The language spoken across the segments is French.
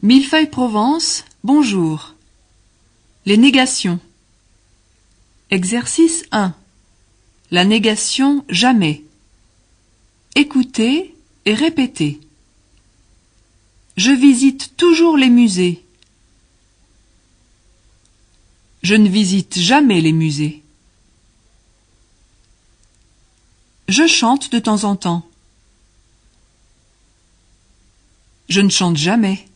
Millefeuille-Provence, bonjour. Les négations. Exercice 1. La négation jamais. Écoutez et répétez. Je visite toujours les musées. Je ne visite jamais les musées. Je chante de temps en temps. Je ne chante jamais.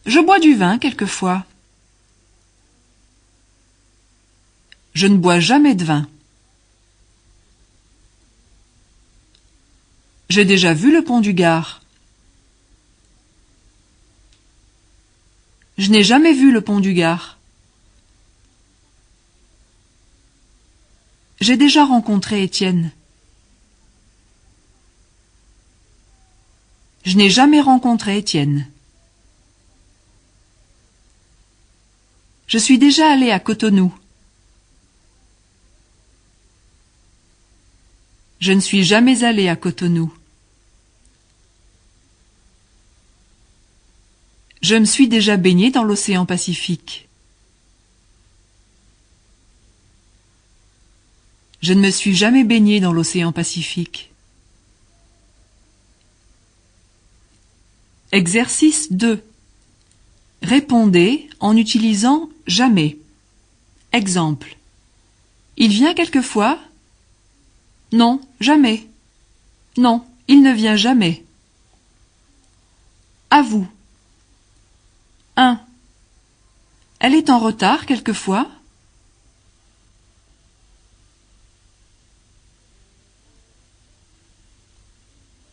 Je bois du vin quelquefois. Je ne bois jamais de vin. J'ai déjà vu le pont du Gard. Je n'ai jamais vu le pont du Gard. J'ai déjà rencontré Étienne. Je n'ai jamais rencontré Étienne. Je suis déjà allé à Cotonou. Je ne suis jamais allé à Cotonou. Je me suis déjà baigné dans l'océan Pacifique. Je ne me suis jamais baigné dans l'océan Pacifique. Exercice 2. Répondez en utilisant jamais. Exemple. Il vient quelquefois? Non, jamais. Non, il ne vient jamais. À vous. 1. Elle est en retard quelquefois?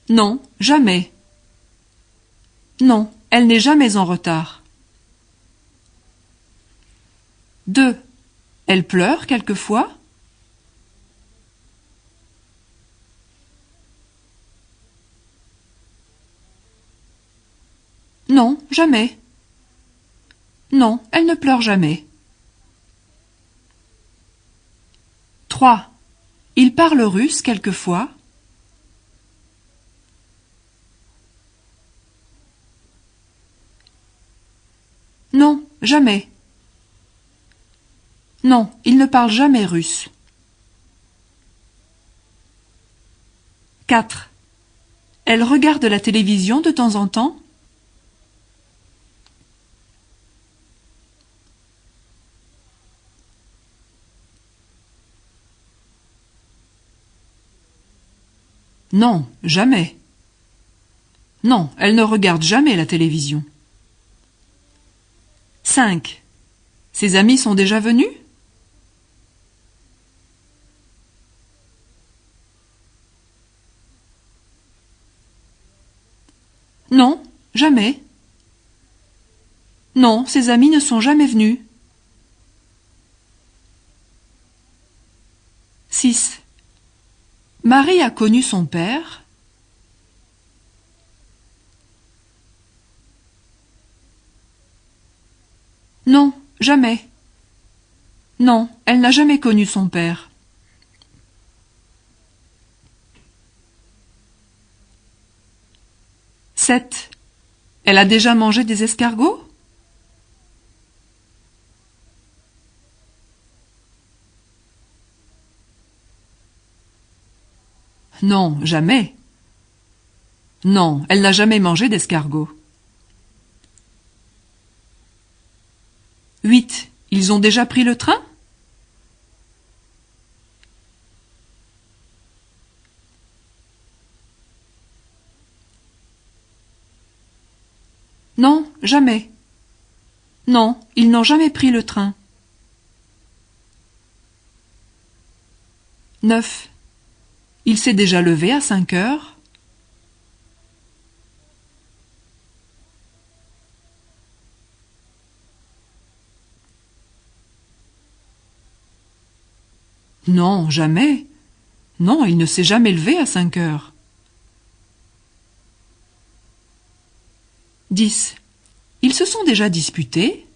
Non, jamais. Non, elle n'est jamais en retard. 2. Elle pleure quelquefois? Non, jamais. Non, elle ne pleure jamais. 3. Il parle russe quelquefois? Non, jamais. Non, il ne parle jamais russe. 4. Elle regarde la télévision de temps en temps? Non, jamais. Non, elle ne regarde jamais la télévision. 5. Ses amis sont déjà venus? Non, jamais. Non, ses amis ne sont jamais venus. 6. Marie a connu son père? Non, jamais. Non, elle n'a jamais connu son père. 7. Elle a déjà mangé des escargots? Non, jamais. Non, elle n'a jamais mangé d'escargots. 8. Ils ont déjà pris le train? Non, jamais. Non, ils n'ont jamais pris le train. 9. Il s'est déjà levé à 5 heures? Non, jamais. Non, il ne s'est jamais levé à 5 heures. 10. Ils se sont déjà disputés?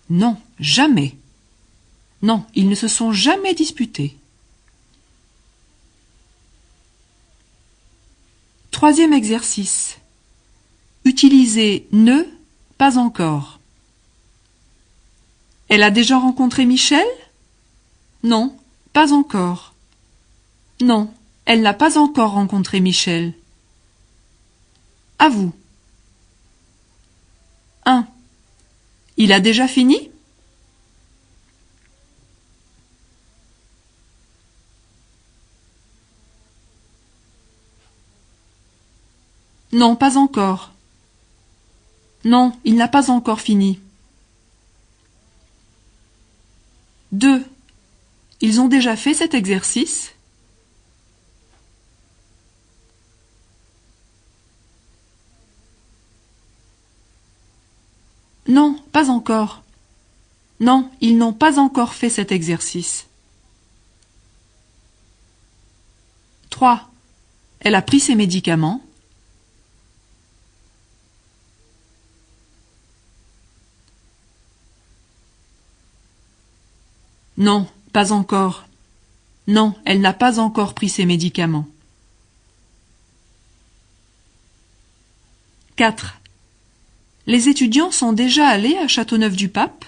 Non, jamais. Non, ils ne se sont jamais disputés. Troisième exercice. Utilisez ne, pas encore. Elle a déjà rencontré Michel? Non, pas encore. Non, elle n'a pas encore rencontré Michel. À vous. 1. Il a déjà fini? Non, pas encore. Non, il n'a pas encore fini. 2. Ils ont déjà fait cet exercice? Non, pas encore. Non, ils n'ont pas encore fait cet exercice. 3. Elle a pris ses médicaments? Non, pas encore. Non, elle n'a pas encore pris ses médicaments. 4. Les étudiants sont déjà allés à Châteauneuf-du-Pape?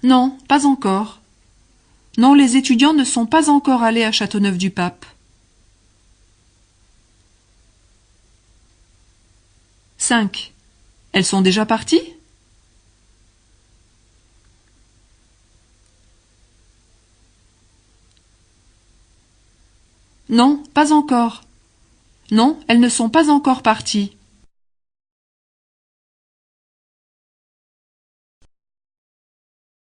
Non, pas encore. Non, les étudiants ne sont pas encore allés à Châteauneuf-du-Pape. 5. Elles sont déjà parties? Non, pas encore. Non, elles ne sont pas encore parties.